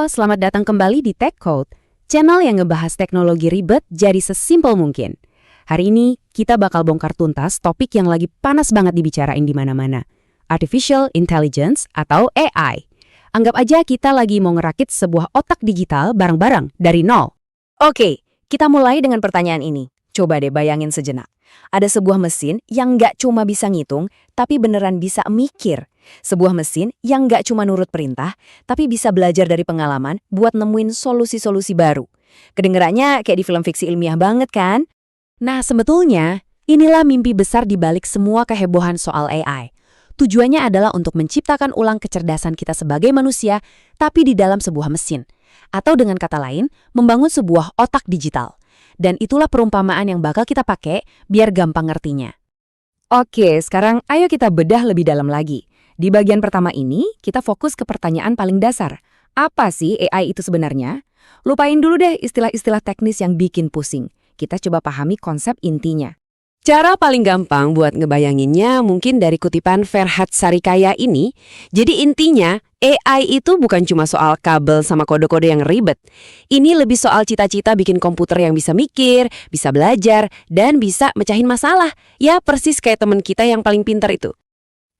Halo, selamat datang kembali di Tech Code, channel yang ngebahas teknologi ribet jadi sesimpel mungkin. Hari ini, kita bakal bongkar tuntas topik yang lagi panas banget dibicarain di mana-mana. Artificial Intelligence atau AI. Anggap aja kita lagi mau ngerakit sebuah otak digital bareng-bareng dari nol. Oke, kita mulai dengan pertanyaan ini. Coba deh bayangin sejenak. Ada sebuah mesin yang nggak cuma bisa ngitung, tapi beneran bisa mikir. Sebuah mesin yang nggak cuma nurut perintah, tapi bisa belajar dari pengalaman buat nemuin solusi-solusi baru. Kedengerannya kayak di film fiksi ilmiah banget kan? Nah, sebetulnya inilah mimpi besar di balik semua kehebohan soal AI. Tujuannya adalah untuk menciptakan ulang kecerdasan kita sebagai manusia, tapi di dalam sebuah mesin. Atau dengan kata lain, membangun sebuah otak digital. Dan itulah perumpamaan yang bakal kita pakai biar gampang ngertinya. Oke, sekarang ayo kita bedah lebih dalam lagi. Di bagian pertama ini, kita fokus ke pertanyaan paling dasar. Apa sih AI itu sebenarnya? Lupain dulu deh istilah-istilah teknis yang bikin pusing. Kita coba pahami konsep intinya. Cara paling gampang buat ngebayanginnya mungkin dari kutipan Ferhat Sarikaya ini. Jadi intinya, AI itu bukan cuma soal kabel sama kode-kode yang ribet. Ini lebih soal cita-cita bikin komputer yang bisa mikir, bisa belajar, dan bisa mecahin masalah. Ya persis kayak teman kita yang paling pintar itu.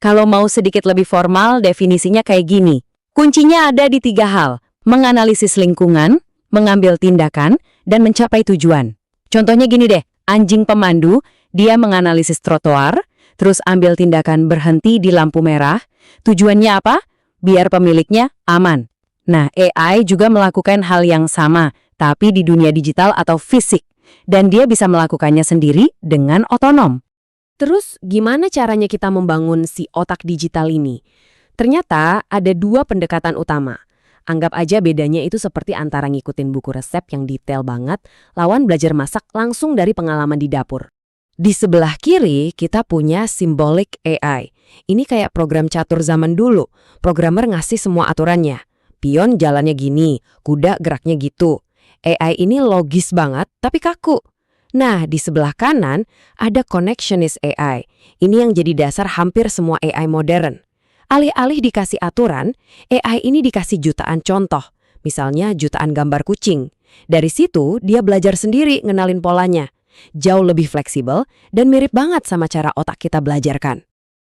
Kalau mau sedikit lebih formal, definisinya kayak gini. Kuncinya ada di 3 hal. Menganalisis lingkungan, mengambil tindakan, dan mencapai tujuan. Contohnya gini deh, anjing pemandu, dia menganalisis trotoar, terus ambil tindakan berhenti di lampu merah. Tujuannya apa? Biar pemiliknya aman. Nah, AI juga melakukan hal yang sama, tapi di dunia digital atau fisik. Dan dia bisa melakukannya sendiri dengan otonom. Terus, gimana caranya kita membangun si otak digital ini? Ternyata ada 2 pendekatan utama. Anggap aja bedanya itu seperti antara ngikutin buku resep yang detail banget, lawan belajar masak langsung dari pengalaman di dapur. Di sebelah kiri, kita punya symbolic AI. Ini kayak program catur zaman dulu. Programmer ngasih semua aturannya. Pion jalannya gini, kuda geraknya gitu. AI ini logis banget, tapi kaku. Nah, di sebelah kanan, ada connectionist AI. Ini yang jadi dasar hampir semua AI modern. Alih-alih dikasih aturan, AI ini dikasih jutaan contoh. Misalnya jutaan gambar kucing. Dari situ, dia belajar sendiri ngenalin polanya. Jauh lebih fleksibel dan mirip banget sama cara otak kita belajarkan.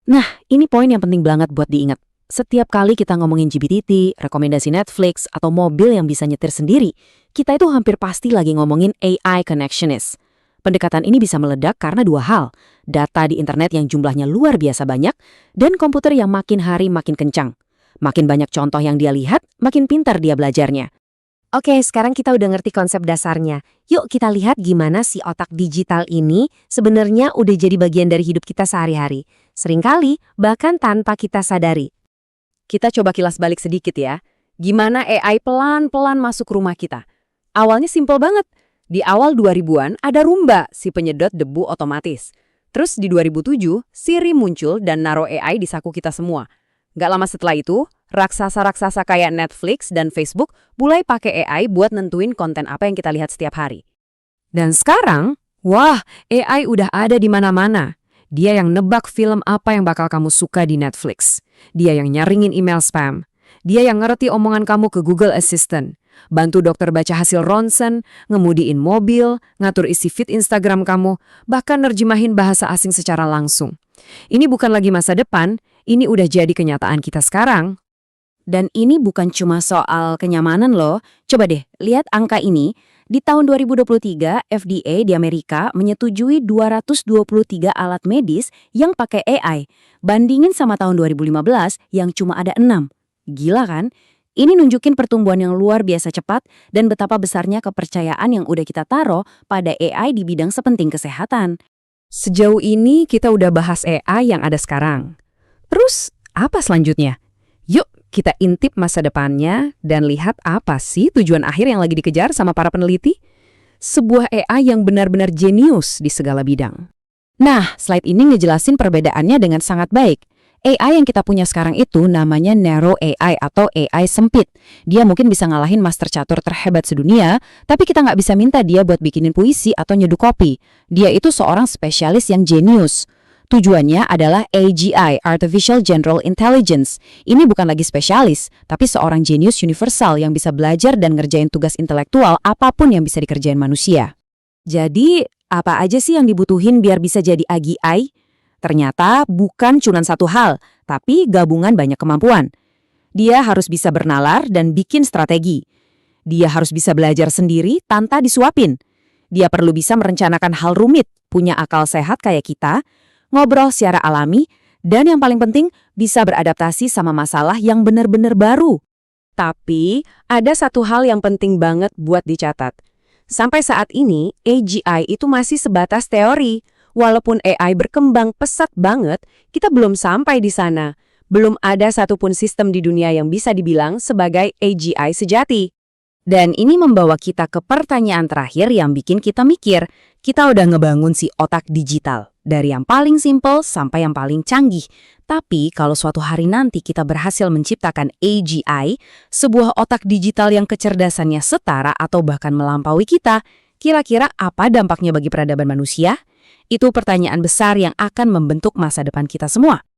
Nah, ini poin yang penting banget buat diingat. Setiap kali kita ngomongin GPT, rekomendasi Netflix, atau mobil yang bisa nyetir sendiri, kita itu hampir pasti lagi ngomongin AI connectionist. Pendekatan ini bisa meledak karena 2 hal. Data di internet yang jumlahnya luar biasa banyak, dan komputer yang makin hari makin kencang. Makin banyak contoh yang dia lihat, makin pintar dia belajarnya. Oke, sekarang kita udah ngerti konsep dasarnya. Yuk kita lihat gimana si otak digital ini sebenarnya udah jadi bagian dari hidup kita sehari-hari. Seringkali, bahkan tanpa kita sadari. Kita coba kilas balik sedikit ya. Gimana AI pelan-pelan masuk rumah kita? Awalnya simpel banget. Di awal 2000-an ada Roomba, si penyedot debu otomatis. Terus di 2007, Siri muncul dan naruh AI di saku kita semua. Nggak lama setelah itu, raksasa-raksasa kayak Netflix dan Facebook mulai pakai AI buat nentuin konten apa yang kita lihat setiap hari. Dan sekarang, wah, AI udah ada di mana-mana. Dia yang nebak film apa yang bakal kamu suka di Netflix. Dia yang nyaringin email spam. Dia yang ngerti omongan kamu ke Google Assistant. Bantu dokter baca hasil ronsen, ngemudiin mobil, ngatur isi feed Instagram kamu, bahkan nerjemahin bahasa asing secara langsung. Ini bukan lagi masa depan, ini udah jadi kenyataan kita sekarang. Dan ini bukan cuma soal kenyamanan loh. Coba deh, lihat angka ini. Di tahun 2023, FDA di Amerika menyetujui 223 alat medis yang pakai AI. Bandingin sama tahun 2015 yang cuma ada 6. Gila kan? Ini nunjukin pertumbuhan yang luar biasa cepat dan betapa besarnya kepercayaan yang udah kita taruh pada AI di bidang sepenting kesehatan. Sejauh ini kita udah bahas AI yang ada sekarang. Terus, apa selanjutnya? Yuk, kita intip masa depannya dan lihat apa sih tujuan akhir yang lagi dikejar sama para peneliti? Sebuah AI yang benar-benar jenius di segala bidang. Nah, slide ini ngejelasin perbedaannya dengan sangat baik. AI yang kita punya sekarang itu namanya Narrow AI atau AI sempit. Dia mungkin bisa ngalahin master catur terhebat sedunia, tapi kita nggak bisa minta dia buat bikinin puisi atau nyeduh kopi. Dia itu seorang spesialis yang jenius. Tujuannya adalah AGI, Artificial General Intelligence. Ini bukan lagi spesialis, tapi seorang jenius universal yang bisa belajar dan ngerjain tugas intelektual apapun yang bisa dikerjain manusia. Jadi, apa aja sih yang dibutuhin biar bisa jadi AGI? Ternyata bukan cuma satu hal, tapi gabungan banyak kemampuan. Dia harus bisa bernalar dan bikin strategi. Dia harus bisa belajar sendiri tanpa disuapin. Dia perlu bisa merencanakan hal rumit, punya akal sehat kayak kita, ngobrol secara alami, dan yang paling penting bisa beradaptasi sama masalah yang benar-benar baru. Tapi, ada satu hal yang penting banget buat dicatat. Sampai saat ini, AGI itu masih sebatas teori. Walaupun AI berkembang pesat banget, kita belum sampai di sana. Belum ada satupun sistem di dunia yang bisa dibilang sebagai AGI sejati. Dan ini membawa kita ke pertanyaan terakhir yang bikin kita mikir, kita udah ngebangun si otak digital, dari yang paling simpel sampai yang paling canggih. Tapi kalau suatu hari nanti kita berhasil menciptakan AGI, sebuah otak digital yang kecerdasannya setara atau bahkan melampaui kita, kira-kira apa dampaknya bagi peradaban manusia? Itu pertanyaan besar yang akan membentuk masa depan kita semua.